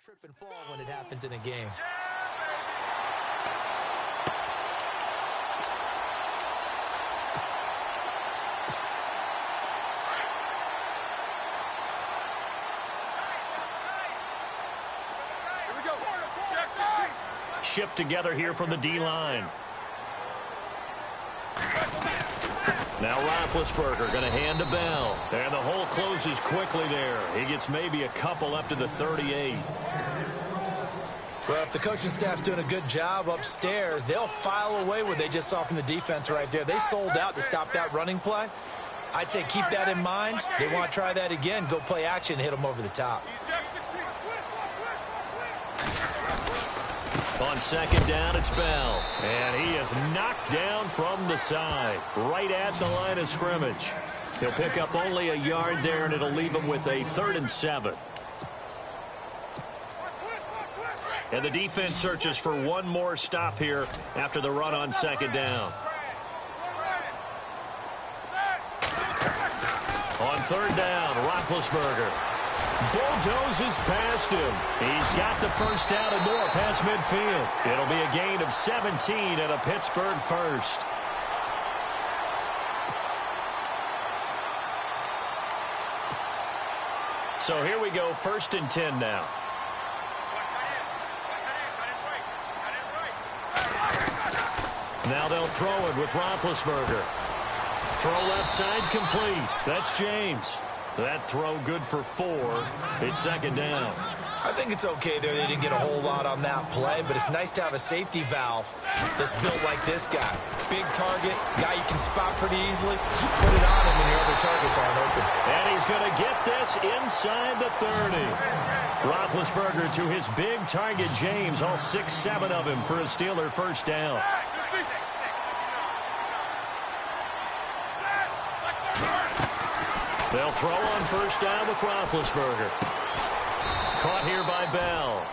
Trip and fall when it happens in a game. Shift together here from the D-line. Now Roethlisberger going to hand to Bell. And the hole closes quickly there. He gets maybe a couple up to the 38. Well, if the coaching staff's doing a good job upstairs, they'll file away what they just saw from the defense right there. They sold out to stop that running play. I'd say keep that in mind. They want to try that again. Go play action and hit them over the top. On second down, it's Bell. And he is knocked down from the side, right at the line of scrimmage. He'll pick up only a yard there, and it'll leave him with a 3rd and 7. And the defense searches for one more stop here after the run on second down. On 3rd down, Roethlisberger bulldozes past him. He's got the first down and more past midfield. It'll be a gain of 17 and a Pittsburgh first. So here we go, 1st and 10 now. Now they'll throw it with Roethlisberger. Throw left side complete. That's James. That throw good for 4. It's 2nd down. I think it's okay there. They didn't get a whole lot on that play, but it's nice to have a safety valve that's built like this guy. Big target, guy you can spot pretty easily. Put it on him and your other targets aren't open. And he's going to get this inside the 30. Roethlisberger to his big target, James. All 6-7 of him for a Steeler first down. They'll throw on first down with Roethlisberger. Caught here by Bell.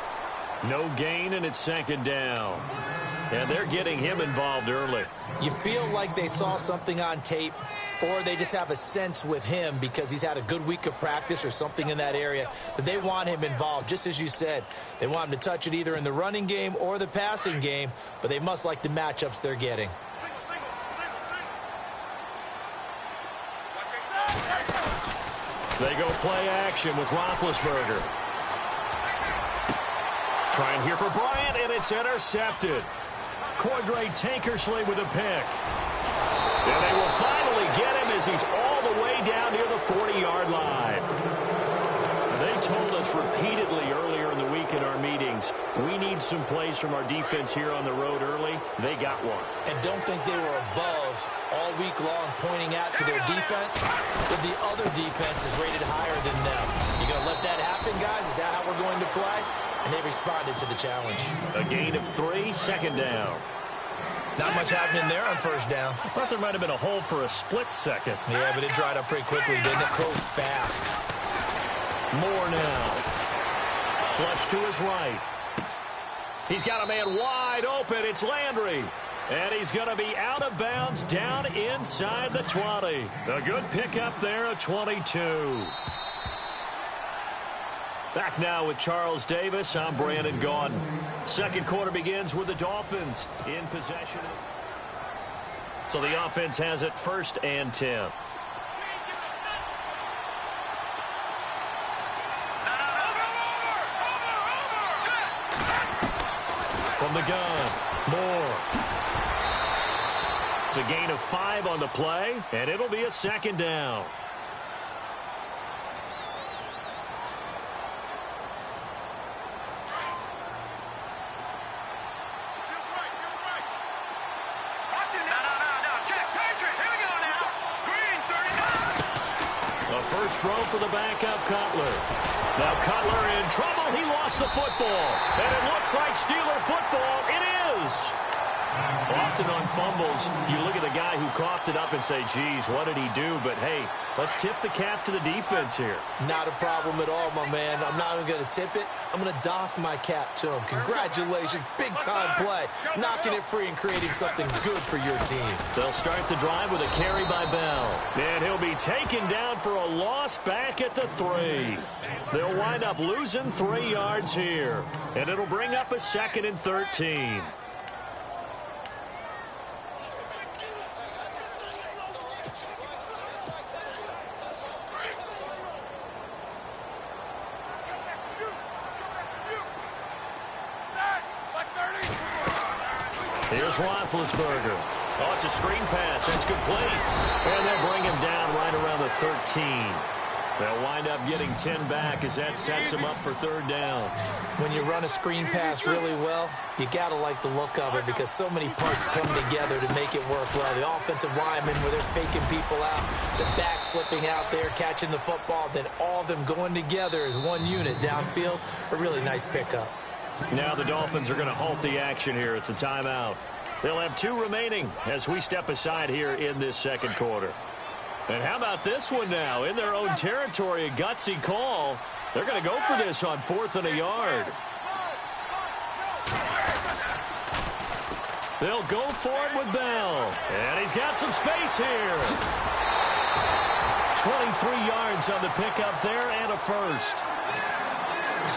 No gain, and it's 2nd down. And they're getting him involved early. You feel like they saw something on tape, or they just have a sense with him because he's had a good week of practice or something in that area that they want him involved. Just as you said, they want him to touch it either in the running game or the passing game, but they must like the matchups they're getting. They go play action with Roethlisberger. Trying here for Bryant, and it's intercepted. Cordray Tankersley with a pick. And they will finally get him as he's all the way down near the 40-yard line. They told us repeatedly earlier in the week in our meetings, we need some plays from our defense here on the road early. They got one. And don't think they were above all week long pointing out to their defense, but the other defense is rated higher than them. You going to let that happen, guys? Is that how we're going to play? And they responded to the challenge. A gain of 3, 2nd down. Not much happening there on first down. I thought there might have been a hole for a split second. Yeah, but it dried up pretty quickly, didn't it? Closed fast. More now. Flush to his right. He's got a man wide open. It's Landry. And he's going to be out of bounds down inside the 20. A good pickup there at 22. Back now with Charles Davis. I'm Brandon Gaudin. Second quarter begins with the Dolphins in possession. So the offense has it 1st and 10. From the gun, Moore. It's a gain of 5 on the play, and it'll be a 2nd down. First throw for the backup, Cutler. Now Cutler in trouble. He lost the football. And it looks like Steeler football. It is. Often on fumbles, you look at the guy who coughed it up and say, geez, what did he do? But, hey, let's tip the cap to the defense here. Not a problem at all, my man. I'm not even going to tip it. I'm going to doff my cap to him. Congratulations. Big-time play. Knocking it free and creating something good for your team. They'll start the drive with a carry by Bell. And he'll be taken down for a loss back at the 3. They'll wind up losing 3 yards here. And it'll bring up a 2nd and 13. Here's Roethlisberger. Oh, it's a screen pass. That's complete. And they'll bring him down right around the 13. They'll wind up getting 10 back as that sets him up for 3rd down. When you run a screen pass really well, you got to like the look of it because so many parts come together to make it work well. The offensive linemen, where they're faking people out, the back slipping out there, catching the football, then all of them going together as one unit downfield. A really nice pickup. Now the Dolphins are going to halt the action here. It's a timeout. They'll have 2 remaining as we step aside here in this 2nd quarter. And how about this one now? In their own territory, a gutsy call. They're going to go for this on 4th and a yard. They'll go for it with Bell. And he's got some space here. 23 yards on the pickup there and a first.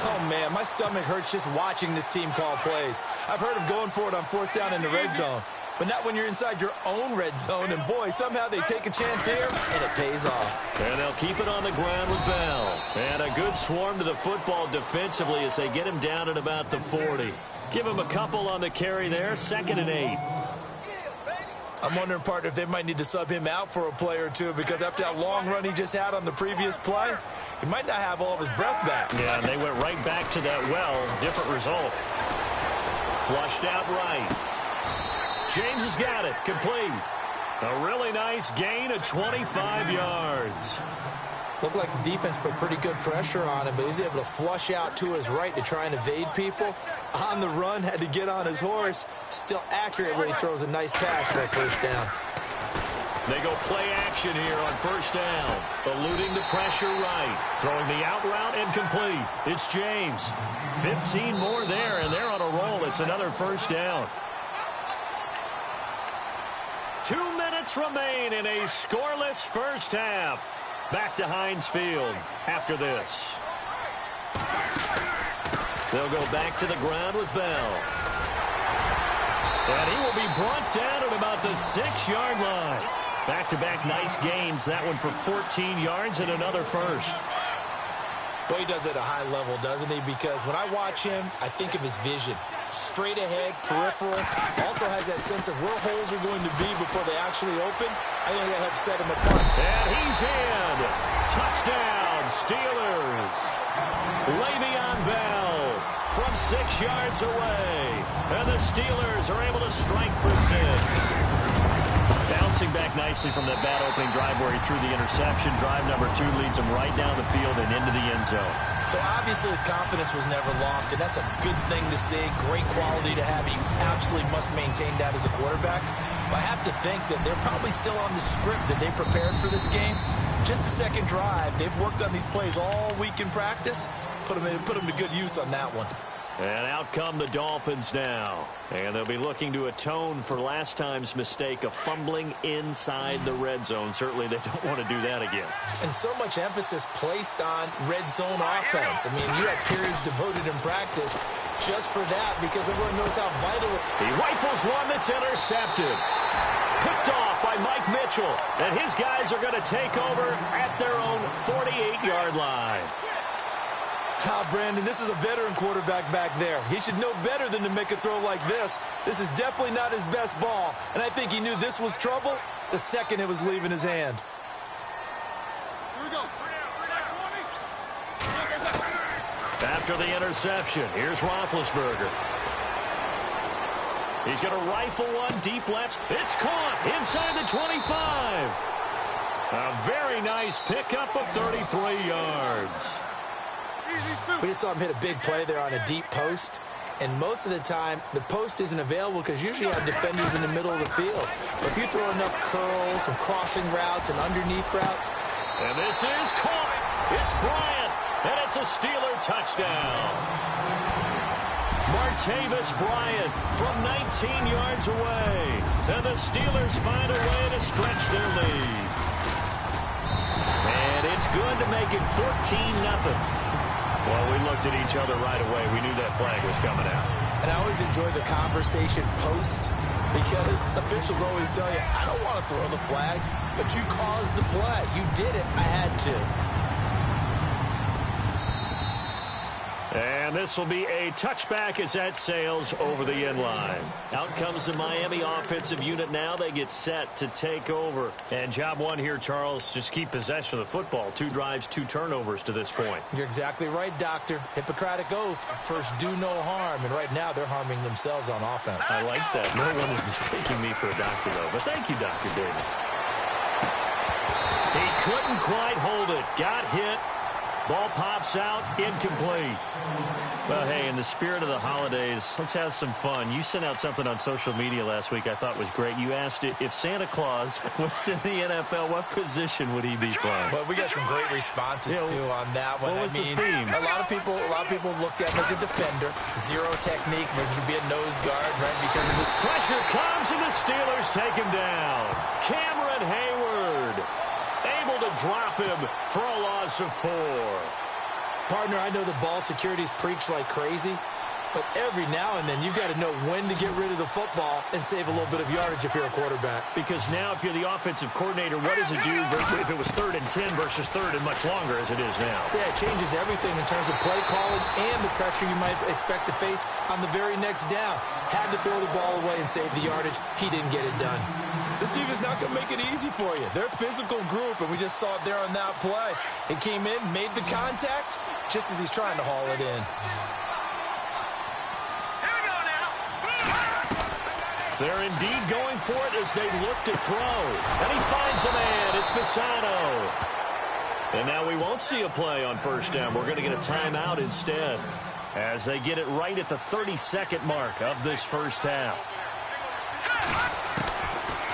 Oh, man, my stomach hurts just watching this team call plays. I've heard of going for it on 4th down in the red zone, but not when you're inside your own red zone. And, boy, somehow they take a chance here, and it pays off. And they'll keep it on the ground with Bell. And a good swarm to the football defensively as they get him down at about the 40. Give him a couple on the carry there, 2nd and 8. I'm wondering, partner, if they might need to sub him out for a play or two because after that long run he just had on the previous play, he might not have all of his breath back. Yeah, and they went right back to that well. Different result. Flushed out right. James has got it. Complete. A really nice gain of 25 yards. Looked like the defense put pretty good pressure on him, but he's able to flush out to his right to try and evade people. On the run, had to get on his horse. Still accurately throws a nice pass for a 1st down. They go play action here on 1st down. Eluding the pressure right. Throwing the out route and complete. It's James. 15 more there, and they're on a roll. It's another 1st down. 2 minutes remain in a scoreless 1st half. Back to Heinz Field after this. They'll go back to the ground with Bell. And he will be brought down at about the 6-yard line. Back-to-back nice gains. That one for 14 yards and another first. Well, he does it at a high level, doesn't he? Because when I watch him, I think of his vision. Straight ahead, peripheral. Also has that sense of where holes are going to be before they actually open. I think that helps set him apart. And he's in. Touchdown, Steelers. Le'Veon Bell from 6 yards away. And the Steelers are able to strike for 6. Bouncing back nicely from that bad opening drive where he threw the interception. Drive number 2 leads him right down the field and into the end zone. So obviously his confidence was never lost, and that's a good thing to see. Great quality to have. You absolutely must maintain that as a quarterback. But I have to think that they're probably still on the script that they prepared for this game. Just the 2nd drive. They've worked on these plays all week in practice. Put them to good use on that one. And out come the Dolphins now. And they'll be looking to atone for last time's mistake of fumbling inside the red zone. Certainly they don't want to do that again. And so much emphasis placed on red zone offense. I mean, you have periods devoted in practice just for that because everyone knows how vital it is. He rifles one that's intercepted. Picked off by Mike Mitchell. And his guys are going to take over at their own 48-yard line. Brandon, this is a veteran quarterback back there. He should know better than to make a throw like this. This is definitely not his best ball, and I think he knew this was trouble the second it was leaving his hand. Here we go. After the interception, here's Roethlisberger. He's going to rifle one deep left. It's caught inside the 25. A very nice pickup of 33 yards. We just saw him hit a big play there on a deep post. And most of the time, the post isn't available because usually you have defenders in the middle of the field. But if you throw enough curls and crossing routes and underneath routes. And this is caught. It's Bryant, and it's a Steeler touchdown. Martavis Bryant from 19 yards away. And the Steelers find a way to stretch their lead. And it's good to make it 14-0. Well, we looked at each other right away. We knew that flag was coming out. And I always enjoy the conversation post because officials always tell you, I don't want to throw the flag, but you caused the play. You did it. I had to. And this will be a touchback as that sails over the end line. Out comes the Miami offensive unit now. They get set to take over. And job one here, Charles, just keep possession of the football. 2 drives, 2 turnovers to this point. You're exactly right, Doctor. Hippocratic oath. First, do no harm. And right now, they're harming themselves on offense. I like that. No one is mistaking me for a doctor, though. But thank you, Dr. Davis. He couldn't quite hold it. Got hit. Ball pops out, incomplete. Well, hey, in the spirit of the holidays, let's have some fun. You sent out something on social media last week I thought was great. You asked if Santa Claus was in the NFL, what position would he be playing? Well, we got some great responses, too, on that one. What was the theme? A lot of people looked at him as a defender. Zero technique, maybe should be a nose guard, right? Because of the pressure comes, and the Steelers take him down. Cameron Hayward able to drop him for a loss of 4. Partner, I know the ball security's preached like crazy, but every now and then you've got to know when to get rid of the football and save a little bit of yardage if you're a quarterback. Because now if you're the offensive coordinator, what does it do if it was 3rd and 10 versus 3rd and much longer as it is now? Yeah, it changes everything in terms of play calling and the pressure you might expect to face on the very next down. Had to throw the ball away and save the yardage. He didn't get it done. This team is not going to make it easy for you. They're a physical group, and we just saw it there on that play. It came in, made the contact, just as he's trying to haul it in. They're indeed going for it as they look to throw. And he finds a man. It's Fasano. And now we won't see a play on first down. We're going to get a timeout instead as they get it right at the 32nd mark of this first half.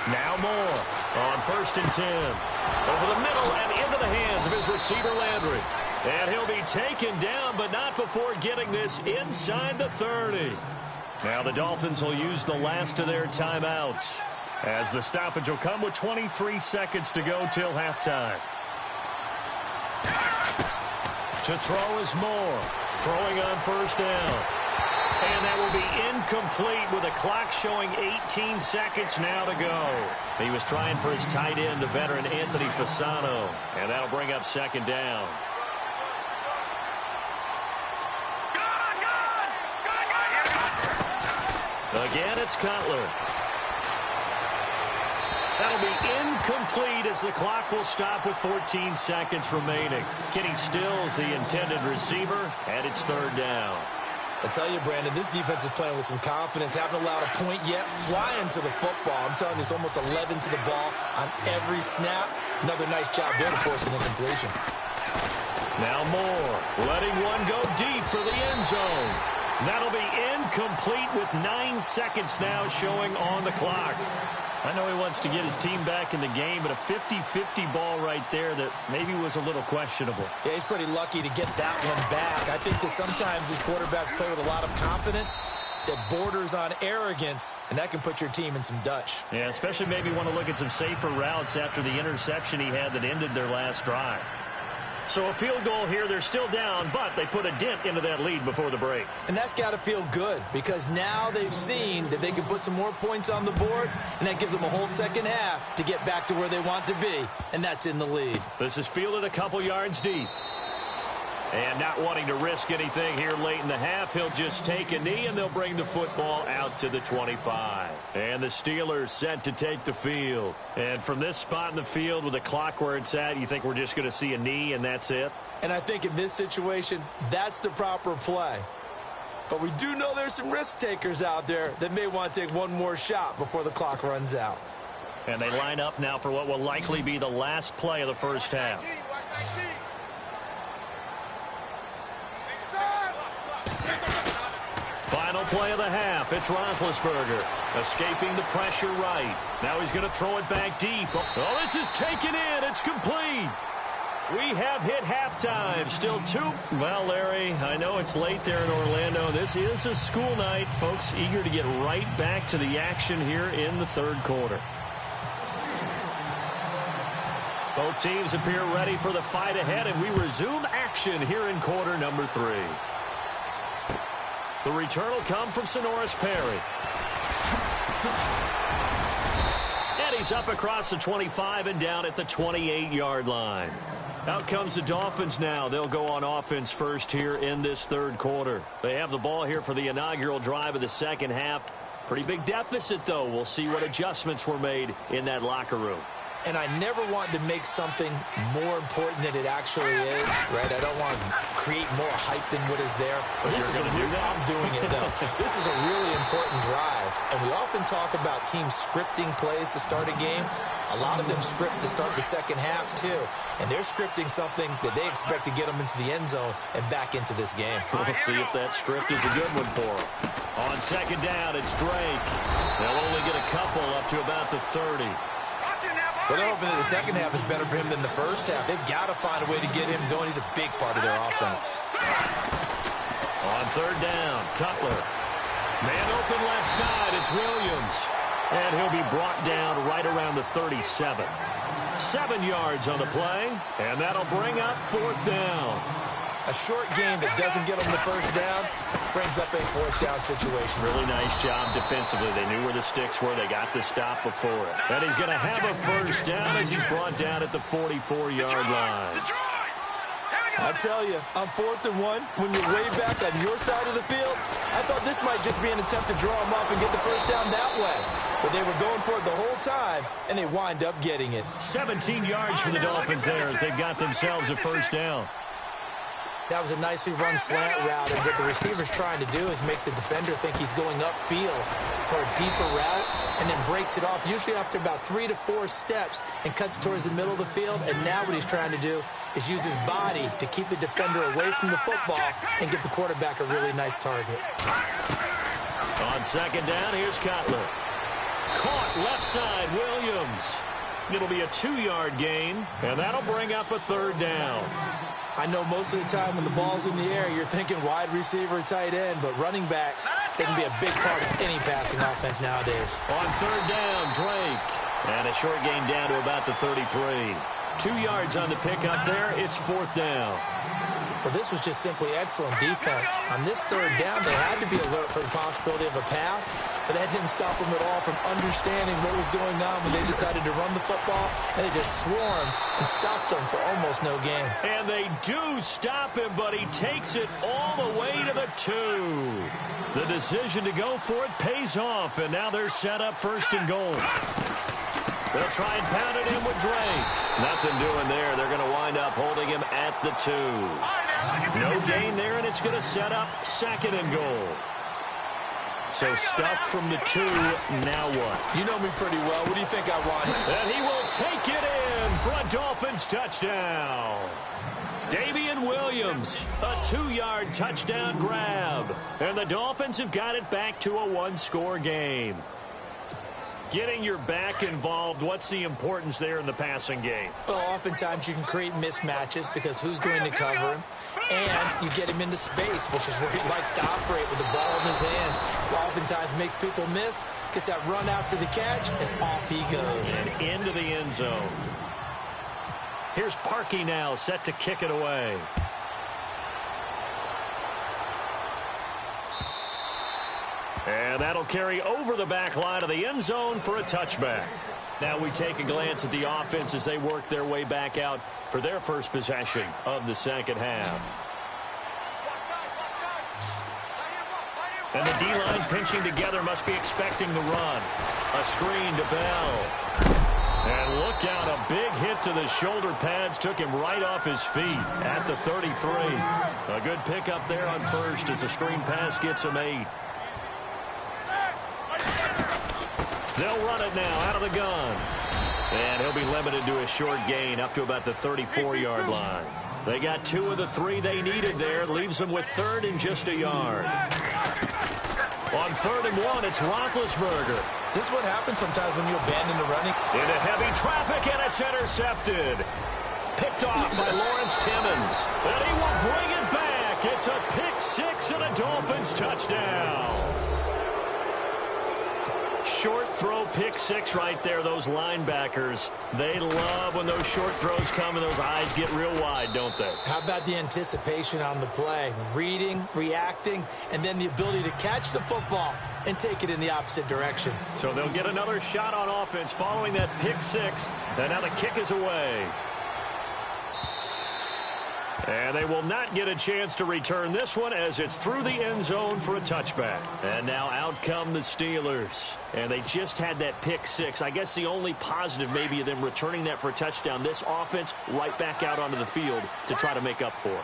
Now Moore on 1st and 10. Over the middle and into the hands of his receiver Landry. And he'll be taken down, but not before getting this inside the 30. Now the Dolphins will use the last of their timeouts as the stoppage will come with 23 seconds to go till halftime. To throw is Moore. Throwing on first down. And that will be incomplete with a clock showing 18 seconds now to go. He was trying for his tight end, the veteran Anthony Fasano. And that'll bring up 2nd down. Again, it's Cutler. That'll be incomplete as the clock will stop with 14 seconds remaining. Kenny Stills, the intended receiver, and it's 3rd down. I tell you, Brandon, this defense is playing with some confidence. Haven't allowed a point yet. Flying to the football. I'm telling you, it's almost 11 to the ball on every snap. Another nice job there to force an incompletion. Now Moore letting one go deep for the end zone. That'll be incomplete with 9 seconds now showing on the clock. I know he wants to get his team back in the game, but a 50-50 ball right there that maybe was a little questionable. Yeah, he's pretty lucky to get that one back. I think that sometimes these quarterbacks play with a lot of confidence that borders on arrogance, and that can put your team in some Dutch. Yeah, especially maybe want to look at some safer routes after the interception he had that ended their last drive. So a field goal here, they're still down, but they put a dent into that lead before the break. And that's got to feel good because now they've seen that they can put some more points on the board, and that gives them a whole second half to get back to where they want to be, and that's in the lead. This is fielded a couple yards deep. And not wanting to risk anything here late in the half, he'll just take a knee, and they'll bring the football out to the 25. And the Steelers set to take the field. And from this spot in the field with the clock where it's at, you think we're just going to see a knee and that's it? And I think in this situation, that's the proper play. But we do know there's some risk takers out there that may want to take one more shot before the clock runs out. And they line up now for what will likely be the last play of the first half. Final play of the half. It's Roethlisberger escaping the pressure right. Now he's going to throw it back deep. Oh, this is taken in. It's complete. We have hit halftime. Still two. Well, Larry, I know it's late there in Orlando. This is a school night. Folks eager to get right back to the action here in the third quarter. Both teams appear ready for the fight ahead, and we resume action here in quarter number 3. The return will come from Sonoris Perry. And he's up across the 25 and down at the 28-yard line. Out comes the Dolphins now. They'll go on offense first here in this third quarter. They have the ball here for the inaugural drive of the second half. Pretty big deficit, though. We'll see what adjustments were made in that locker room. And I never want to make something more important than it actually is, right? I don't want to create more hype than what is there. But this is I'm doing it, though. This is a really important drive. And we often talk about teams scripting plays to start a game. A lot of them script to start the second half, too. And they're scripting something that they expect to get them into the end zone and back into this game. We'll see if that script is a good one for them. On second down, it's Drake. They'll only get a couple up to about the 30. Well, they're hoping that the second half is better for him than the first half. They've got to find a way to get him going. He's a big part of their offense. On third down, Cutler. Man open left side, it's Williams. And he'll be brought down right around the 37. 7 yards on the play, and that'll bring up fourth down. A short game that doesn't get them the first down brings up a fourth down situation. Really nice job defensively. They knew where the sticks were. They got the stop before it. And he's going to have a first down as he's brought down at the 44-yard line. I tell you, on 4th and 1, when you're way back on your side of the field, I thought this might just be an attempt to draw them up and get the first down that way. But they were going for it the whole time, and they wind up getting it. 17 yards for the Dolphins there as they've got themselves a first down. That was a nicely run slant route, and what the receiver's trying to do is make the defender think he's going upfield for a deeper route, and then breaks it off, usually after about 3 to 4 steps, and cuts towards the middle of the field. And now what he's trying to do is use his body to keep the defender away from the football and give the quarterback a really nice target. On second down, here's Cutler. Caught left side, Williams. It'll be a 2-yard gain, and that'll bring up a third down. I know most of the time when the ball's in the air, you're thinking wide receiver, tight end, but running backs, they can be a big part of any passing offense nowadays. On third down, Drake. And a short gain down to about the 33. 2 yards on the pickup there. It's fourth down. Well, this was just simply excellent defense. On this third down, they had to be alert for the possibility of a pass, but that didn't stop them at all from understanding what was going on when they decided to run the football, and they just swarmed and stopped them for almost no gain. And they do stop him, but he takes it all the way to the 2. The decision to go for it pays off, and now they're set up first and goal. They'll try and pound it in with Drake. Nothing doing there. They're going to wind up holding him at the 2. No gain there, and it's going to set up second and goal. So stuffed from the 2, now what? You know me pretty well. What do you think I want? And he will take it in for a Dolphins touchdown. Damian Williams, a 2-yard touchdown grab. And the Dolphins have got it back to a 1-score game. Getting your back involved, what's the importance there in the passing game? Well, oftentimes you can create mismatches because who's going to cover him? And you get him into space, which is where he likes to operate with the ball in his hands. Oftentimes makes people miss, gets that run after the catch, and off he goes. And into the end zone. Here's Parkey now, set to kick it away. And that'll carry over the back line of the end zone for a touchback. Now we take a glance at the offense as they work their way back out for their first possession of the second half. And the D-line pinching together must be expecting the run. A screen to Bell. And look out, a big hit to the shoulder pads took him right off his feet at the 33. A good pickup there on first as the screen pass gets him 8. They'll run it now out of the gun. And he'll be limited to a short gain up to about the 34-yard line. They got 2 of the 3 they needed there. Leaves them with third and just a yard. On 3rd and 1, it's Roethlisberger. This is what happens sometimes when you abandon the running. Into heavy traffic, and it's intercepted. Picked off by Lawrence Timmons. And he will bring it back. It's a pick six and a Dolphins touchdown. Short throw pick six right there. Those linebackers, they love when those short throws come and those eyes get real wide, don't they? How about the anticipation on the play? Reading, reacting, and then the ability to catch the football and take it in the opposite direction. So they'll get another shot on offense following that pick six. And now the kick is away. And they will not get a chance to return this one as it's through the end zone for a touchback. And now out come the Steelers. And they just had that pick six. I guess the only positive maybe of them returning that for a touchdown. This offense right back out onto the field to try to make up for it.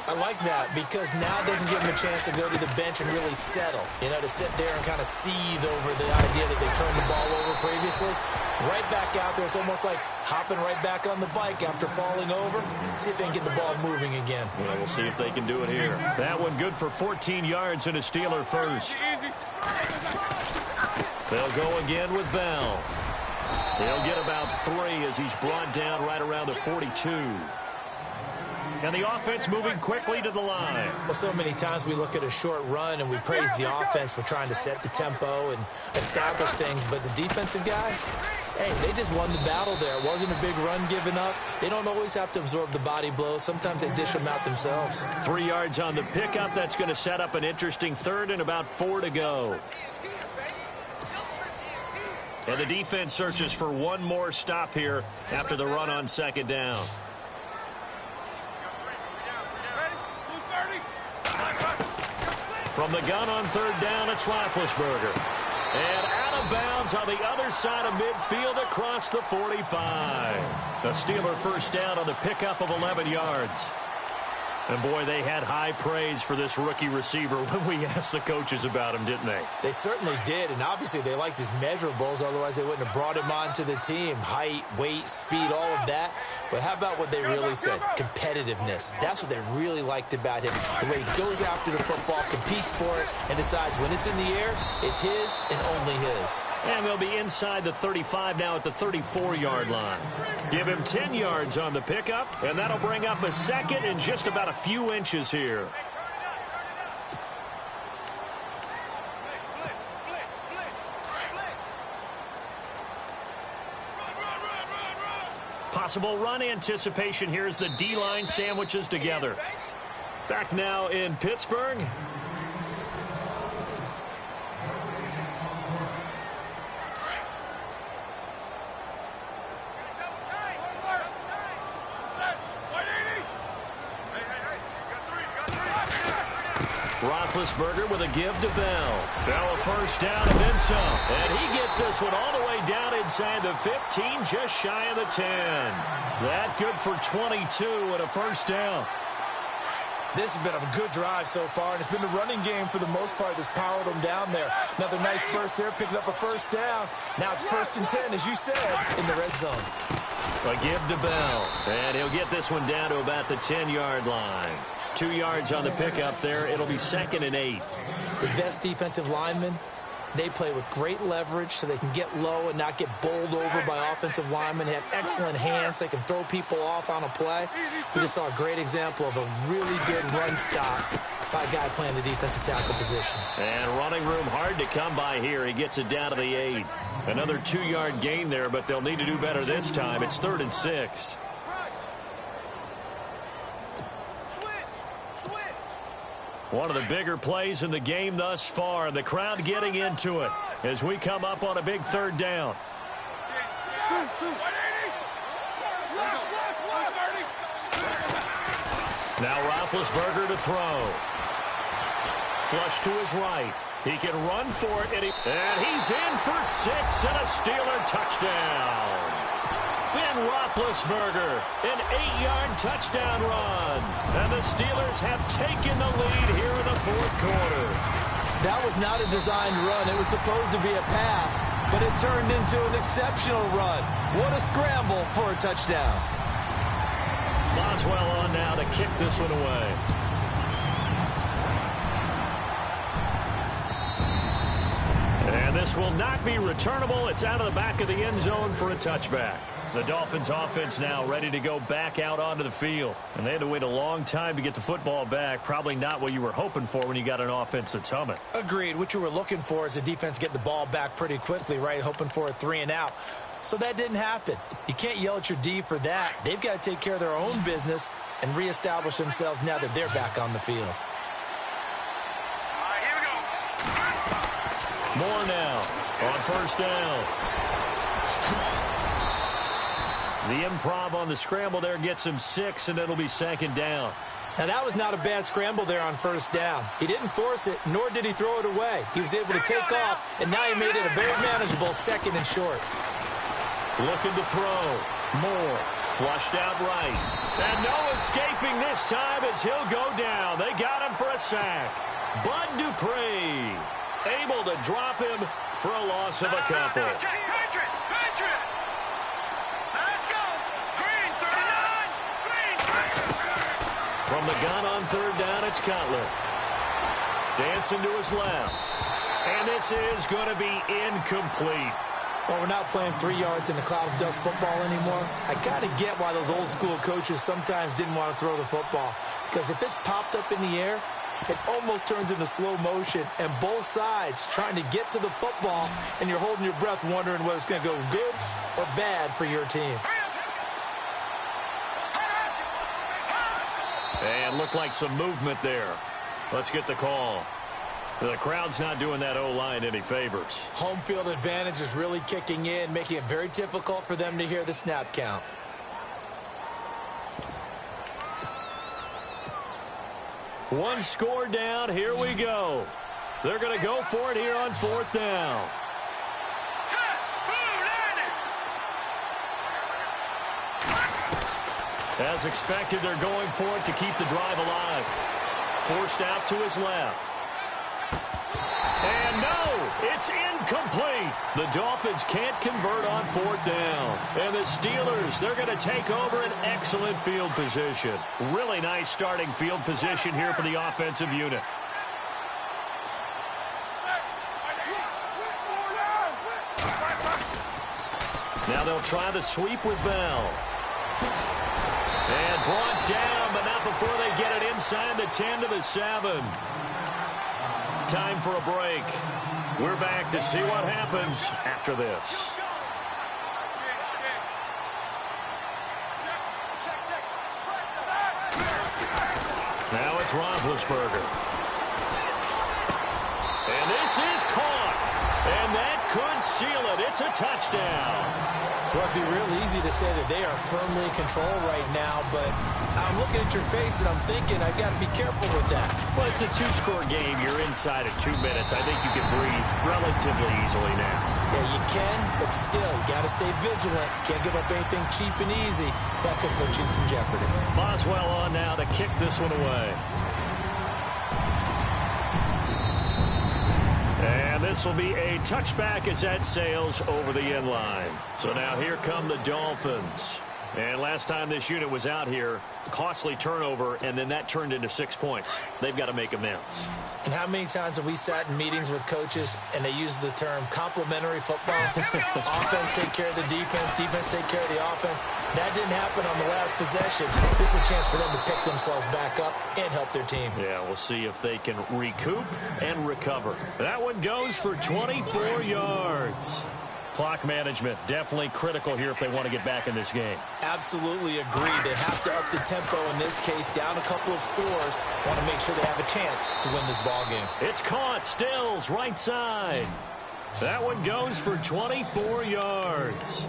I like that because now it doesn't give them a chance to go to the bench and really settle. You know, to sit there and kind of seethe over the idea that they turned the ball over previously. Right back out there. It's almost like hopping right back on the bike after falling over. See if they can get the ball moving again. Well, we'll see if they can do it here. That one good for 14 yards and a Steeler first. They'll go again with Bell. He'll get about 3 as he's brought down right around the 42. And the offense moving quickly to the line. Well, so many times we look at a short run and we praise the offense for trying to set the tempo and establish things. But the defensive guys, hey, they just won the battle there. It wasn't a big run given up. They don't always have to absorb the body blows. Sometimes they dish them out themselves. 3 yards on the pickup. That's going to set up an interesting third and about 4 to go. And the defense searches for one more stop here after the run on 2nd down. From the gun on 3rd down, it's Roethlisberger. And out of bounds on the other side of midfield across the 45. The Steeler first down on the pickup of 11 yards. And, boy, they had high praise for this rookie receiver when we asked the coaches about him, didn't they? They certainly did, and obviously they liked his measurables. Otherwise, they wouldn't have brought him onto the team. Height, weight, speed, all of that. But how about what they really said? Competitiveness. That's what they really liked about him. The way he goes after the football, competes for it, and decides when it's in the air, it's his and only his. And they'll be inside the 35 now at the 34-yard line. Give him 10 yards on the pickup, and that'll bring up a second and just about a few inches here. Possible run anticipation here as the D-line sandwiches together. Back now in Pittsburgh. Roethlisberger with a give to Bell. Bell a first down and then some. And he gets this one all the way down inside the 15, just shy of the 10. That good for 22 and a first down. This has been a good drive so far, and it's been the running game for the most part that's powered them down there. Another nice burst there, picking up a first down. Now it's 1st and 10, as you said, in the red zone. A give to Bell. And he'll get this one down to about the 10-yard line. 2 yards on the pickup there. It'll be 2nd and 8. The best defensive linemen, they play with great leverage so they can get low and not get bowled over by offensive linemen. They have excellent hands. They can throw people off on a play. We just saw a great example of a really good run stop by a guy playing the defensive tackle position. And running room hard to come by here. He gets it down to the 8. Another 2-yard gain there, but they'll need to do better this time. It's 3rd and 6. One of the bigger plays in the game thus far, and the crowd getting into it as we come up on a big 3rd down. Now Roethlisberger to throw. Flush to his right. He can run for it, and he's in for 6 and a Steeler touchdown. Ben Roethlisberger, an 8-yard touchdown run. And the Steelers have taken the lead here in the 4th quarter. That was not a designed run. It was supposed to be a pass, but it turned into an exceptional run. What a scramble for a touchdown. Boswell on now to kick this one away. this will not be returnable. It's out of the back of the end zone for a touchback. The Dolphins offense now ready to go back out onto the field. And they had to wait a long time to get the football back. Probably not what you were hoping for when you got an offense that's humming. Agreed. What you were looking for is the defense get the ball back pretty quickly, right? Hoping for a 3-and-out. So that didn't happen. You can't yell at your D for that. They've got to take care of their own business and reestablish themselves now that they're back on the field. All right, here we go. More now on first down. The improv on the scramble there gets him 6, and it'll be second down. Now, that was not a bad scramble there on first down. He didn't force it, nor did he throw it away. He was able to take off, and now he made it a very manageable second and short. Looking to throw. Moore flushed out right. And no escaping this time as he'll go down. They got him for a sack. Bud Dupree able to drop him for a loss of a couple. From the gun on third down, it's Cutler. Dancing to his left. And this is going to be incomplete. Well, we're not playing 3 yards in a cloud of dust football anymore. I kind of get why those old school coaches sometimes didn't want to throw the football. Because if it's popped up in the air, it almost turns into slow motion. And both sides trying to get to the football, and you're holding your breath wondering whether it's going to go good or bad for your team. And looked like some movement there. Let's get the call. The crowd's not doing that O-line any favors. Home field advantage is really kicking in, making it very difficult for them to hear the snap count. One score down. Here we go. They're going to go for it here on fourth down. As expected, they're going for it to keep the drive alive. Forced out to his left. And no, it's incomplete. The Dolphins can't convert on fourth down. And the Steelers, they're going to take over an excellent field position. Really nice starting field position here for the offensive unit. Now they'll try the sweep with Bell. And brought down, but not before they get it inside the 10 to the 7. Time for a break. We're back to see what happens after this. Now it's Roethlisberger. And this is caught. And that could seal it. It's a touchdown. Well, it'd be real easy to say that they are firmly in control right now, but I'm looking at your face and I'm thinking I've got to be careful with that. Well, it's a two-score game. You're inside of 2 minutes. I think you can breathe relatively easily now. Yeah, you can, but still, you got to stay vigilant. Can't give up anything cheap and easy. That could put you in some jeopardy. Boswell on now to kick this one away. And this will be a touchback as that sails over the end line. So now here come the Dolphins. And last time this unit was out here, costly turnover, and then that turned into 6 points. They've got to make amends. And how many times have we sat in meetings with coaches and they use the term complementary football? Offense take care of the defense, defense take care of the offense. That didn't happen on the last possession. This is a chance for them to pick themselves back up and help their team. Yeah, we'll see if they can recoup and recover. That one goes for 24 yards. Clock management definitely critical here if they want to get back in this game. Absolutely agree. They have to up the tempo in this case, down a couple of scores. Want to make sure they have a chance to win this ball game. It's caught. Stills right side. That one goes for 24 yards.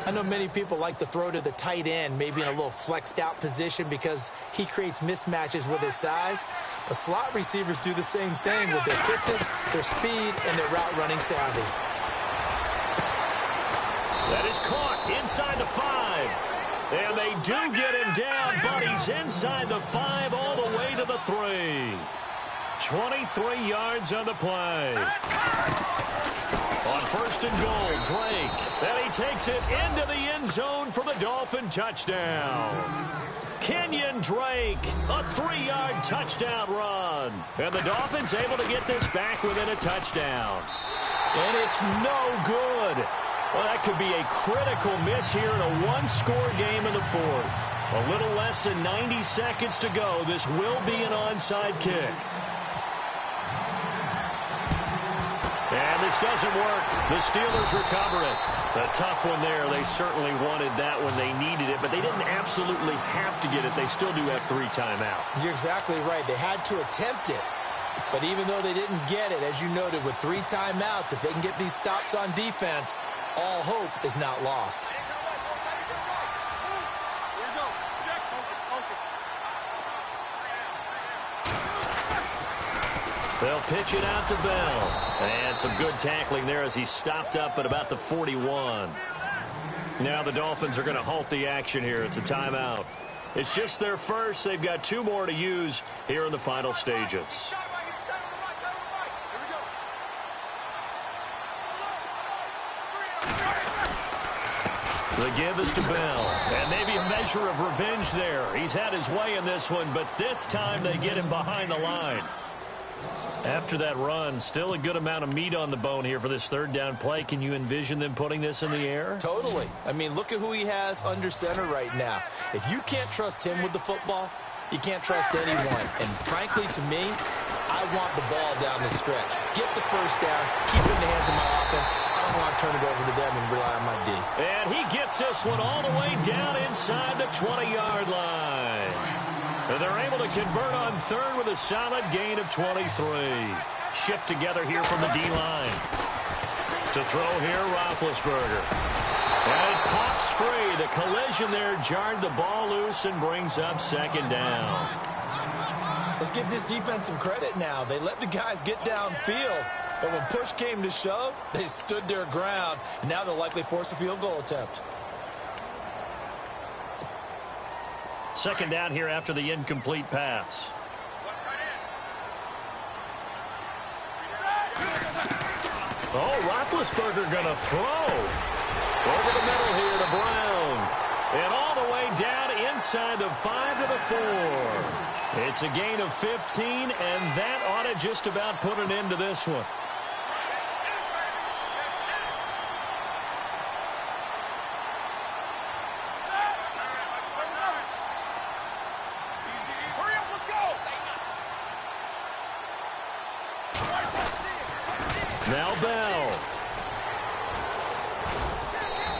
I know many people like to throw to the tight end, maybe in a little flexed out position because he creates mismatches with his size. But slot receivers do the same thing with their quickness, their speed, and their route running savvy. That is caught inside the 5. And they do get him down, but he's inside the 5 all the way to the 3. 23 yards on the play. On first and goal, Drake. And he takes it into the end zone for the Dolphin touchdown. Kenyon Drake, a 3-yard touchdown run. And the Dolphins able to get this back within a touchdown. And it's no good. Well, that could be a critical miss here in a one-score game in the fourth. A little less than 90 seconds to go. This will be an onside kick. And this doesn't work. The Steelers recover it. A tough one there. They certainly wanted that when they needed it, but they didn't absolutely have to get it. They still do have 3 timeouts. You're exactly right. They had to attempt it. But even though they didn't get it, as you noted, with 3 timeouts, if they can get these stops on defense, all hope is not lost. They'll pitch it out to Bell. And some good tackling there as he stopped up at about the 41. Now the Dolphins are going to halt the action here. It's a timeout. It's just their first. They've got 2 more to use here in the final stages. The give is to Bell. And maybe a measure of revenge there. He's had his way in this one, but this time they get him behind the line. After that run, still a good amount of meat on the bone here for this third down play. Can you envision them putting this in the air? Totally. I mean, look at who he has under center right now. If you can't trust him with the football, you can't trust anyone. And frankly, to me, I want the ball down the stretch. Get the first down, keep it in the hands of my offense. I don't want to turn it over to them and rely on my D. And he gets this one all the way down inside the 20-yard line. And they're able to convert on third with a solid gain of 23. Shift together here from the D-line. To throw here, Roethlisberger. And it pops free. The collision there jarred the ball loose and brings up second down. Let's give this defense some credit now. They let the guys get downfield. But when push came to shove, they stood their ground. And now they'll likely force a field goal attempt. Second down here after the incomplete pass. Oh, Roethlisberger going to throw. Over the middle here to Brown. And all the way down inside the 5 to the 4. It's a gain of 15, and that ought to just about put an end to this one. Now Bell.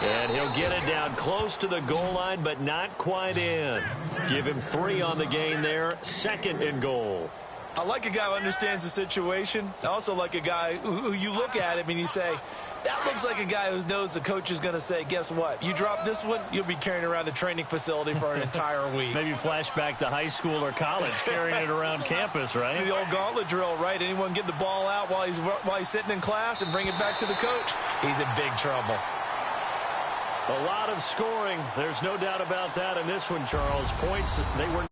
And he'll get it down close to the goal line, but not quite in. Give him 3 on the gain there. 2nd and goal. I like a guy who understands the situation. I also like a guy who you look at him and you say, that looks like a guy who knows the coach is going to say, guess what? You drop this one, you'll be carrying around the training facility for an entire week. Maybe flashback to high school or college, carrying it around campus, right? The old gauntlet drill, right? Anyone get the ball out while he's sitting in class and bring it back to the coach? He's in big trouble. A lot of scoring. There's no doubt about that in this one, Charles. Points, they were